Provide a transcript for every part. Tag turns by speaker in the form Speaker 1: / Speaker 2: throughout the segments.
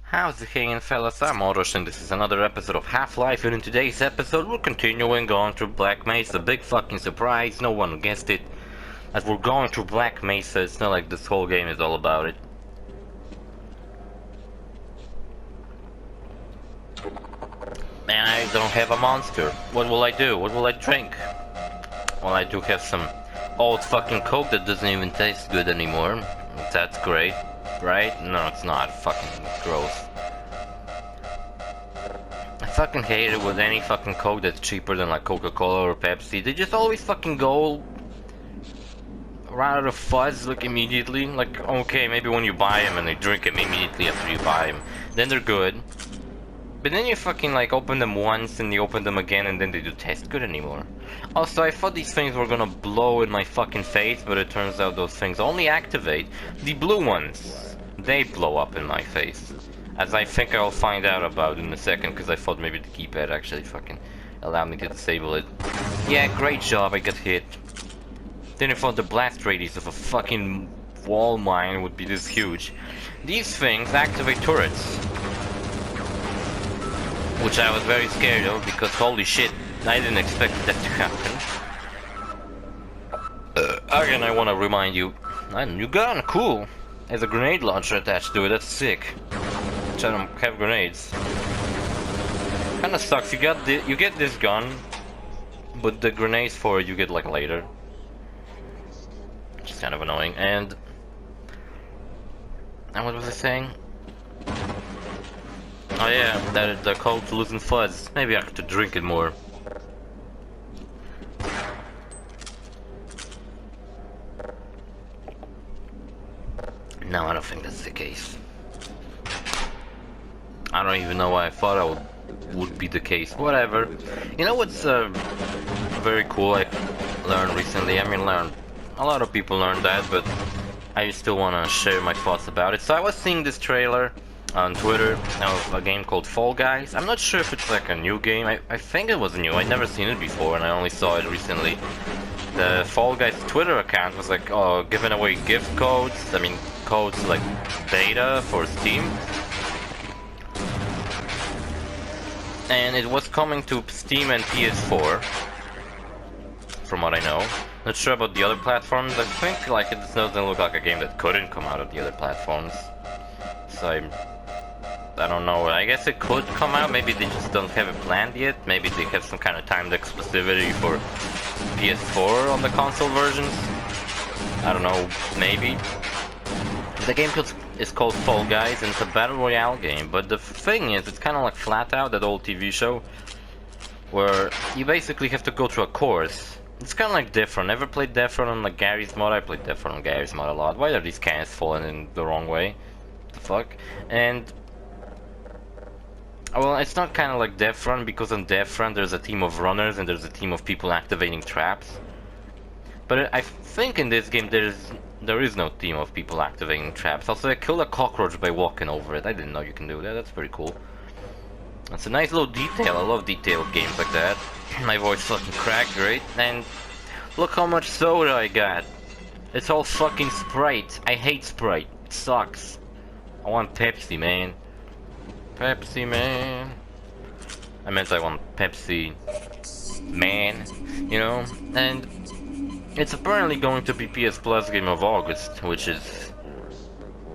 Speaker 1: How's it hanging, fellas? I'm OrosZ and this is another episode of Half-Life, and in today's episode we're continuing on through Black Mesa. Big fucking surprise, no one guessed it. As we're going through Black Mesa, it's not like this whole game is all about it. And I don't have a monster. What will I do? What will I drink? Well, I do have some old fucking Coke that doesn't even taste good anymore. That's great, right? No, it's not. Fucking gross. I fucking hate it with any fucking Coke that's cheaper than like Coca-Cola or Pepsi. They just always fucking go right out of fuzz like immediately. Like, okay, maybe when you buy them and they drink them immediately after you buy them, then they're good. But then you fucking like open them once and you open them again and then they don't taste good anymore. Also, I thought these things were gonna blow in my fucking face, but it turns out those things only activate the blue ones. They blow up in my face. As I think I'll find out about in a second, because I thought maybe the keypad actually fucking allowed me to disable it. Yeah, great job, I got hit. Then I thought the blast radius of a fucking wall mine would be this huge. These things activate turrets. Which I was very scared of, because holy shit, I didn't expect that to happen. Again, I want to remind you, a new gun, cool. Has a grenade launcher attached to it, that's sick. Which I don't have grenades. Kinda sucks, you get this gun, but the grenades for it you get like later. Which is kind of annoying, and what was I saying? Oh yeah, that the Coke's losing fuzz. Maybe I have to drink it more. No, I don't think that's the case. I don't even know why I thought I would be the case. Whatever. You know what's very cool I learned recently? I mean, a lot of people learned that, but I still want to share my thoughts about it. So I was seeing this trailer on Twitter of a game called Fall Guys. I'm not sure if it's like a new game. I think it was new. I'd never seen it before and I only saw it recently. The Fall Guys Twitter account was like, oh, giving away gift codes. I mean, codes like beta for Steam. And it was coming to Steam and PS4, from what I know. Not sure about the other platforms. I think like it doesn't look like a game that couldn't come out of the other platforms. So I don't know, I guess it could come out, maybe they just don't have it planned yet, maybe they have some kind of timed exclusivity for PS4 on the console versions. I don't know, maybe. The game is called Fall Guys and it's a battle royale game, but the thing is, it's kind of like Flat Out, that old TV show, where you basically have to go through a course. It's kind of like Defron. Ever played Defron on like Gary's mod? I played Defron on Gary's mod a lot. Why are these cans falling in the wrong way? The fuck? And well, it's not kind of like Defron, because on Defron there's a team of runners and there's a team of people activating traps. But I think in this game there is no team of people activating traps. Also, I killed a cockroach by walking over it. I didn't know you can do that. That's pretty cool. That's a nice little detail. I love detailed games like that. My voice fucking cracked, great. And look how much soda I got. It's all fucking Sprite. I hate Sprite. It sucks. I want Pepsi, man. Pepsi Man. I meant I want Pepsi Man, you know? And it's apparently going to be PS Plus Game of August, which is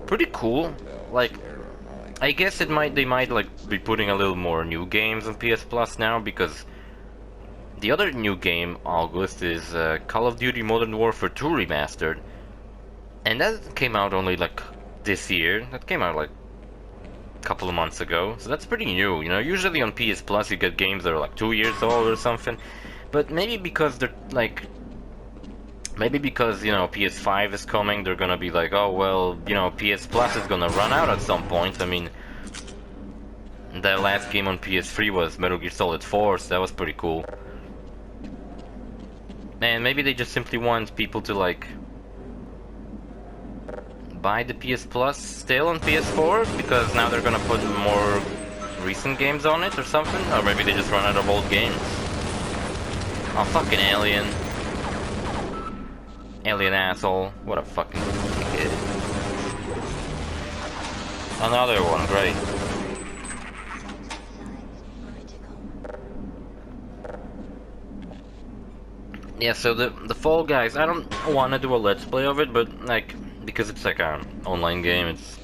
Speaker 1: pretty cool. Like, I guess they might like be putting a little more new games on PS Plus now, because the other new game August is Call of Duty Modern Warfare 2 Remastered. And that came out only like this year. That came out like couple of months ago, so that's pretty new. You know, usually on PS Plus you get games that are like 2 years old or something, but maybe because they're like, maybe because, you know, PS5 is coming, they're gonna be like, oh well, you know, PS Plus is gonna run out at some point. I mean, the last game on PS3 was Metal Gear Solid 4, so that was pretty cool. And maybe they just simply want people to like buy the PS Plus still on PS4, because now they're gonna put more recent games on it or something, or maybe they just run out of old games. Oh, fucking alien. Alien asshole. What a fucking kid. Another one, great. Yeah, so the Fall Guys, I don't want to do a let's play of it, but like because it's like an online game, it's.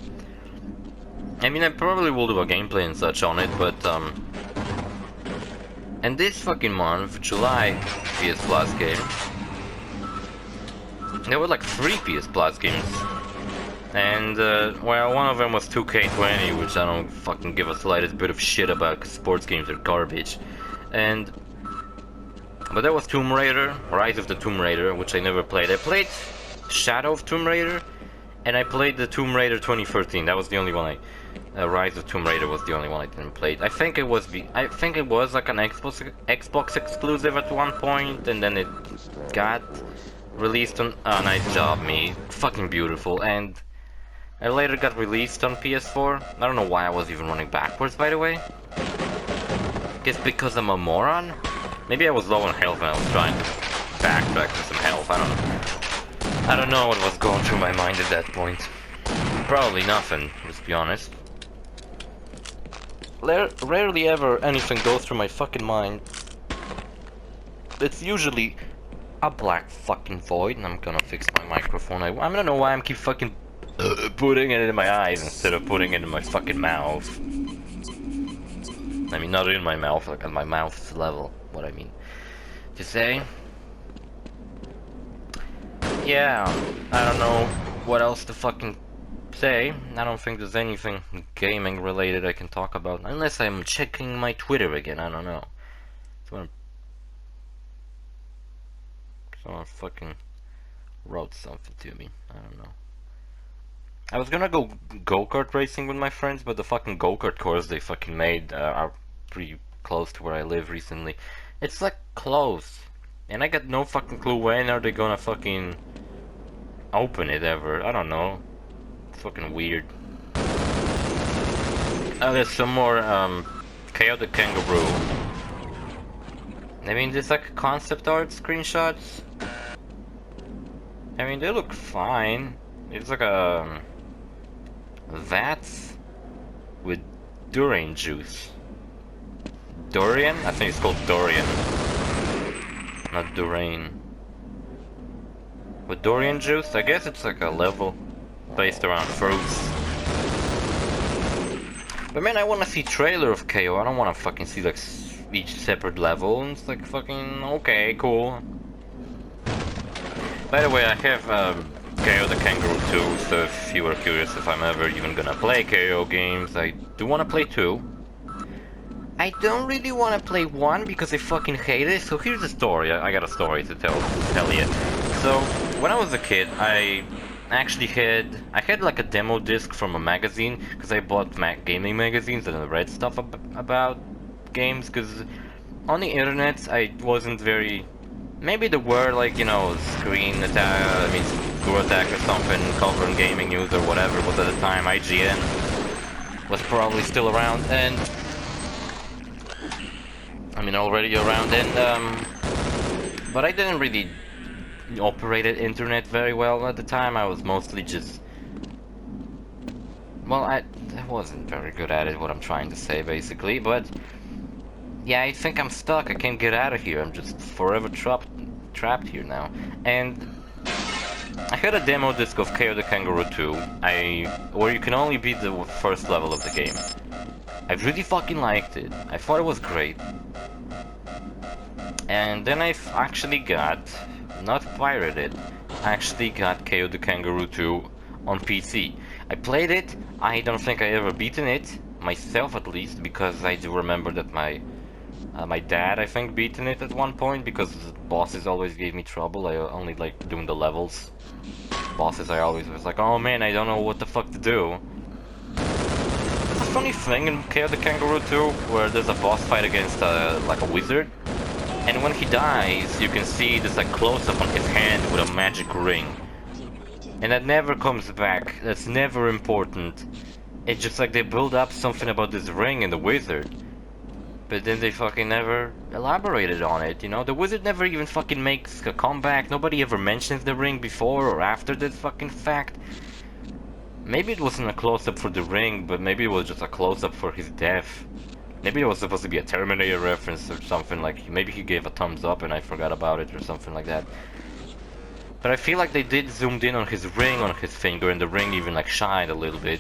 Speaker 1: I mean, I probably will do a gameplay and such on it, but and this fucking month, July, PS Plus game, there were like 3 PS Plus games. And, well, one of them was 2K20, which I don't fucking give a slightest bit of shit about, because sports games are garbage. But there was Tomb Raider, Rise of the Tomb Raider, which I never played. I played Shadow of Tomb Raider, and I played the Tomb Raider 2013. That was the only one Rise of Tomb Raider was the only one I didn't play. I think it was like an Xbox exclusive at one point, and then it got released on. Oh, nice job, me. Fucking beautiful. And I later got released on PS4. I don't know why I was even running backwards, by the way. Guess because I'm a moron? Maybe I was low on health and I was trying to backtrack for some health. I don't know what was going through my mind at that point. Probably nothing, let's be honest. Rarely ever anything goes through my fucking mind. It's usually a black fucking void, and I'm gonna fix my microphone. I don't know why I'm keep fucking putting it in my eyes instead of putting it in my fucking mouth. I mean, not in my mouth, like at my mouth's level, what I mean to say. Yeah, I don't know what else to fucking say. I don't think there's anything gaming related I can talk about, unless I'm checking my Twitter again, I don't know. Someone fucking wrote something to me, I don't know. I was gonna go go-kart racing with my friends, but the fucking go-kart course they fucking made are pretty close to where I live recently. It's like close, and I got no fucking clue when are they gonna fucking open it ever. I don't know. It's fucking weird. Oh, there's some more KO the Kangaroo. I mean, there's like concept art screenshots. I mean, they look fine. It's like a VATS with durian juice. Durian? I think it's called durian. Not durian. With durian juice? I guess it's like a level based around fruits. But man, I wanna see trailer of KO. I don't wanna fucking see like each separate level. And it's like fucking okay, cool. By the way, I have KO the Kangaroo 2, so if you were curious if I'm ever even gonna play KO games, I do wanna play 2. I don't really wanna play 1 because I fucking hate it, so here's the story. I got a story to tell you. So, when I was a kid, I had like a demo disc from a magazine, because I bought gaming magazines and I read stuff about games, because on the internet I wasn't very... Maybe there were like, you know, screen attack, Screw Attack or something, covering gaming news or whatever was at the time. IGN was probably still around, and already around, and but I didn't really operate the internet very well at the time. I was mostly just, well, I wasn't very good at it, what I'm trying to say, basically, but yeah, I think I'm stuck. I can't get out of here. I'm just forever trapped here now. And I had a demo disc of KO the Kangaroo 2, where you can only beat the first level of the game. I really fucking liked it. I thought it was great. And then I actually got, not pirated, I actually got KO the Kangaroo 2 on PC. I played it. I don't think I ever beaten it, myself at least, because I do remember that my dad, I think, beaten it at one point, because bosses always gave me trouble. I only like doing the levels. Bosses, I always was like, oh man, I don't know what the fuck to do. There's a funny thing in KO the Kangaroo 2, where there's a boss fight against like a wizard, and when he dies, you can see this like close-up on his hand with a magic ring. And that never comes back. That's never important. It's just like they build up something about this ring and the wizard, but then they fucking never elaborated on it, you know? The wizard never even fucking makes a comeback. Nobody ever mentions the ring before or after that fucking fact. Maybe it wasn't a close-up for the ring, but maybe it was just a close-up for his death. Maybe it was supposed to be a Terminator reference or something, like maybe he gave a thumbs up and I forgot about it or something like that. But I feel like they did zoomed in on his ring on his finger, and the ring even like shined a little bit.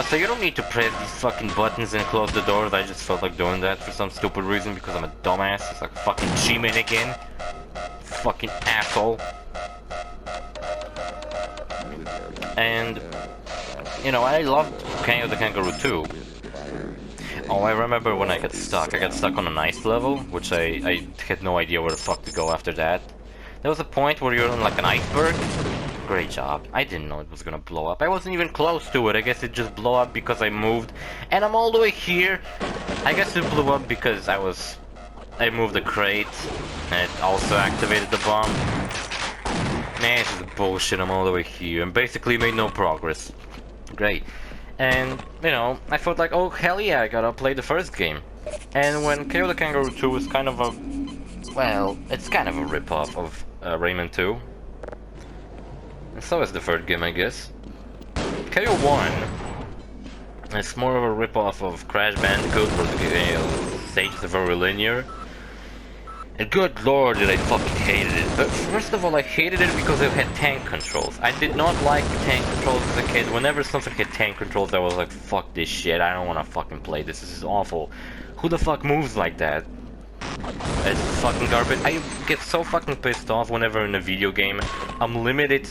Speaker 1: So you don't need to press these fucking buttons and close the doors. I just felt like doing that for some stupid reason because I'm a dumbass. It's like fucking G-Man again. Fucking asshole. And, you know, I loved King of the Kangaroo too. Oh, I remember when I got stuck. I got stuck on an ice level, which I had no idea where the fuck to go after that. There was a point where you're on like an iceberg. Great job. I didn't know it was gonna blow up. I wasn't even close to it. I guess it just blew up because I moved. And I'm all the way here. I guess it blew up because I moved the crate. And it also activated the bomb. Man, this is bullshit. I'm all the way here. And basically made no progress. Great. And, you know, I felt like, oh, hell yeah, I gotta play the first game. And when KO the Kangaroo 2 was kind of a... well, it's kind of a rip-off of Rayman 2. And so is the third game, I guess. KO 1 is more of a rip-off of Crash Bandicoot, where the stages are very linear. And good lord, did I fucking hated it. But first of all, I hated it because it had tank controls. I did not like tank controls as a kid. Whenever something had tank controls, I was like, fuck this shit, I don't wanna fucking play this. This is awful. Who the fuck moves like that? It's fucking garbage. I get so fucking pissed off whenever in a video game I'm limited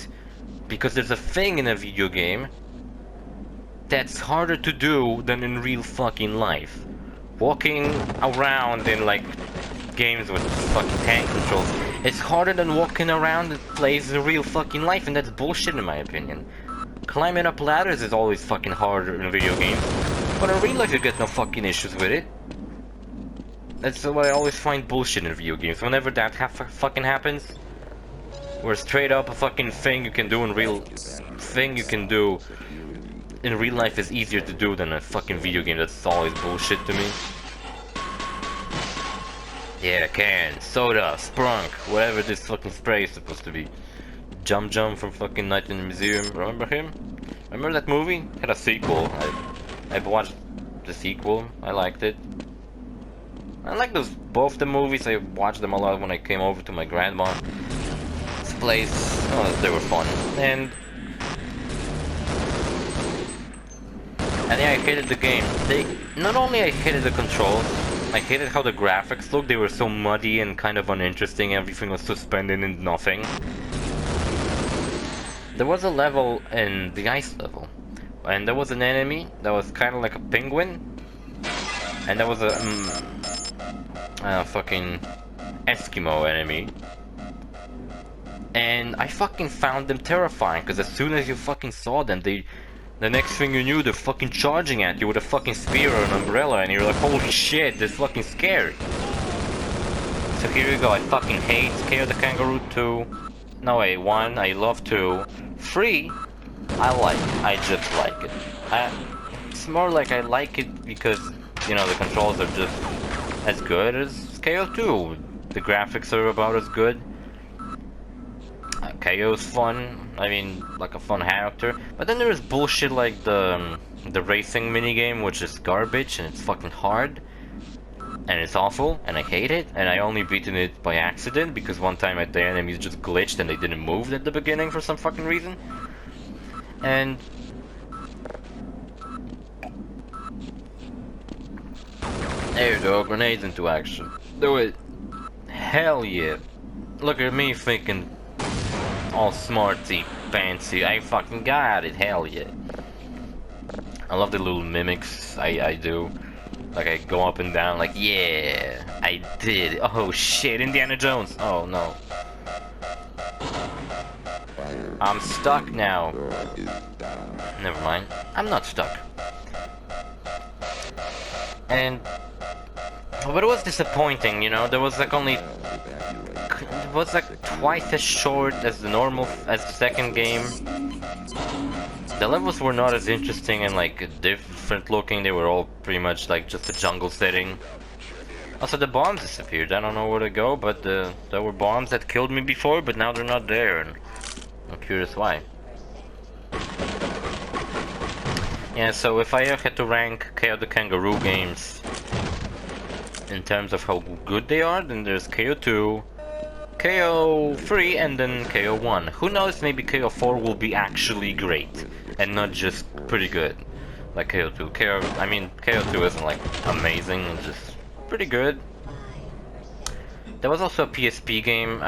Speaker 1: because there's a thing in a video game that's harder to do than in real fucking life. Walking around in like games with fucking tank controls, it's harder than walking around in places in real fucking life, and that's bullshit in my opinion. Climbing up ladders is always fucking harder in video games, but in real life you get no fucking issues with it. That's what I always find bullshit in video games. Whenever that fucking happens, where straight up a fucking thing you can do in real life is easier to do than a fucking video game. That's always bullshit to me. Yeah, can, soda, sprunk, whatever this fucking spray is supposed to be. Jum Jum from fucking Night in the Museum. Remember him? Remember that movie? Had a sequel. I've watched the sequel. I liked it. I like both the movies. I watched them a lot when I came over to my grandma's place. Oh, they were fun. And yeah, I hated the game. Not only I hated the controls, I hated how the graphics looked. They were so muddy and kind of uninteresting. Everything was suspended in nothing. There was a level in the ice level, and there was an enemy that was kind of like a penguin, and there was a fucking Eskimo enemy. And I fucking found them terrifying, because as soon as you fucking saw them, the next thing you knew, they're fucking charging at you with a fucking spear or an umbrella, and you're like, holy shit, that's fucking scary. So here you go, I fucking hate KO the Kangaroo 2. No wait, 1, I love 2. 3, I just like it. It's more like I like it because, you know, the controls are just as good as KO 2. The graphics are about as good. KO's fun, I mean, like a fun character. But then there's bullshit like the racing minigame, which is garbage and it's fucking hard. And it's awful, and I hate it, and I only beaten it by accident because one time the enemies just glitched and they didn't move at the beginning for some fucking reason. And there you go, grenades into action. Do it. Hell yeah. Look at me thinking all smarty, fancy. I fucking got it, hell yeah. I love the little mimics I do. Like I go up and down like, yeah, I did it. Oh shit, Indiana Jones. Oh no. I'm stuck now. Never mind. I'm not stuck. And but it was disappointing, you know. There was like only it was like twice as short as the second game. The levels were not as interesting and like different looking. They were all pretty much like just a jungle setting. Also, the bombs disappeared. I don't know where to go, but there were bombs that killed me before, but now they're not there, and I'm curious why. Yeah, so if I had to rank KO the Kangaroo games in terms of how good they are, then there's KO2, KO3, and then KO1. Who knows, maybe KO4 will be actually great, and not just pretty good, like KO2. I mean, KO2 isn't like amazing, it's just pretty good. There was also a PSP game,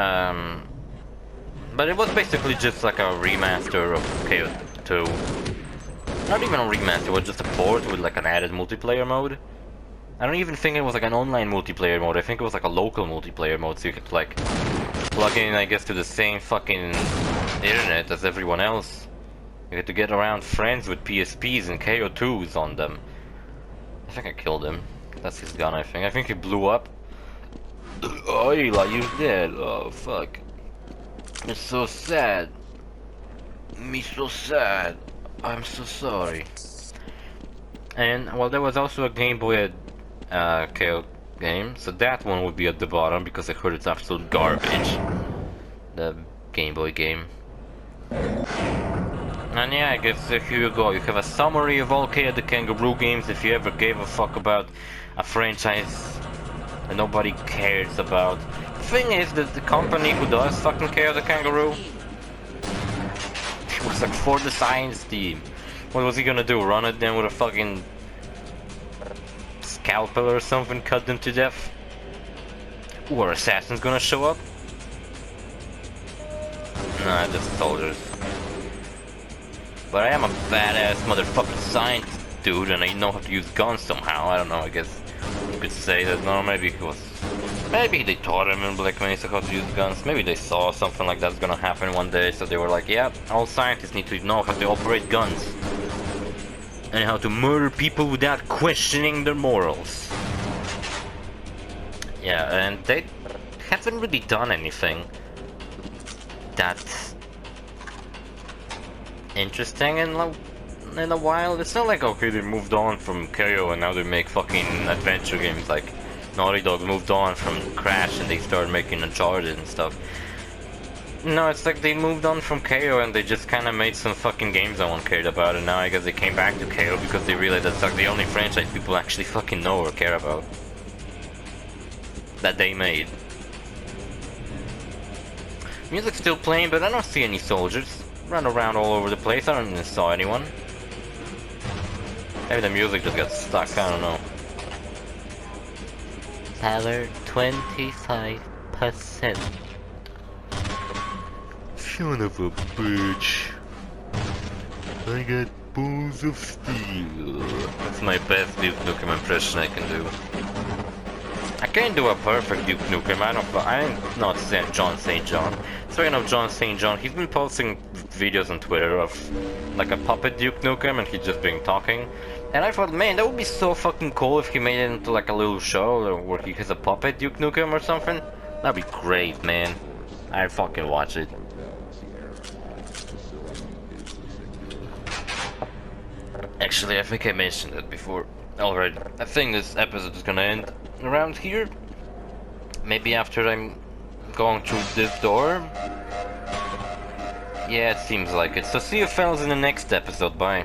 Speaker 1: but it was basically just like a remaster of KO2. Not even a remaster, it was just a port with like an added multiplayer mode. I don't even think it was like an online multiplayer mode, I think it was like a local multiplayer mode, so you could like plug in, I guess, to the same fucking internet as everyone else. You had to get around friends with PSPs and KO2s on them. I think I killed him. That's his gun, I think. I think he blew up. Oh, Eli, you're dead. Oh, fuck. It's so sad. Me so sad. I'm so sorry. And, well, there was also a Game Boy KO game, so that one would be at the bottom because I heard it's absolute garbage. The Game Boy game. And yeah, I guess here you go. You have a summary of all KO the Kangaroo games if you ever gave a fuck about a franchise that nobody cares about. The thing is that the company who does fucking KO the Kangaroo, it was like for the science team. What was he gonna do? Run at them with a fucking scalpel or something, cut them to death? Or assassins gonna show up? Nah, just soldiers. But I am a badass motherfucking scientist dude, and I know how to use guns somehow. I don't know, I guess you could say that. No, maybe it was... Maybe they taught him in Black Mesa how to use guns. Maybe they saw something like that's gonna happen one day, so they were like, yeah, all scientists need to know how to operate guns. And how to murder people without questioning their morals. Yeah, and they haven't really done anything that's interesting in a while. It's not like, okay, they moved on from KO and now they make fucking adventure games. Like Naughty Dog moved on from Crash and they started making Uncharted and stuff. No, it's like they moved on from KO and they just kind of made some fucking games no one cared about, and now I guess they came back to KO because they realized that's like the only franchise people actually fucking know or care about. That they made. Music's still playing, but I don't see any soldiers. Run around all over the place, I don't even saw anyone. Maybe the music just got stuck, I don't know. Power 25%. Son of a bitch. I got balls of steel. That's my best Duke Nukem impression I can do. I can't do a perfect Duke Nukem, I'm not John St. John. Speaking of John St. John, he's been posting videos on Twitter of like a puppet Duke Nukem and he's just been talking. And I thought, man, that would be so fucking cool if he made it into like a little show where he has a puppet Duke Nukem or something. That'd be great, man. I'd fucking watch it. Actually, I think I mentioned it before already. I think this episode is gonna end around here. Maybe after I'm going through this door. Yeah, it seems like it. So see you fellas in the next episode. Bye.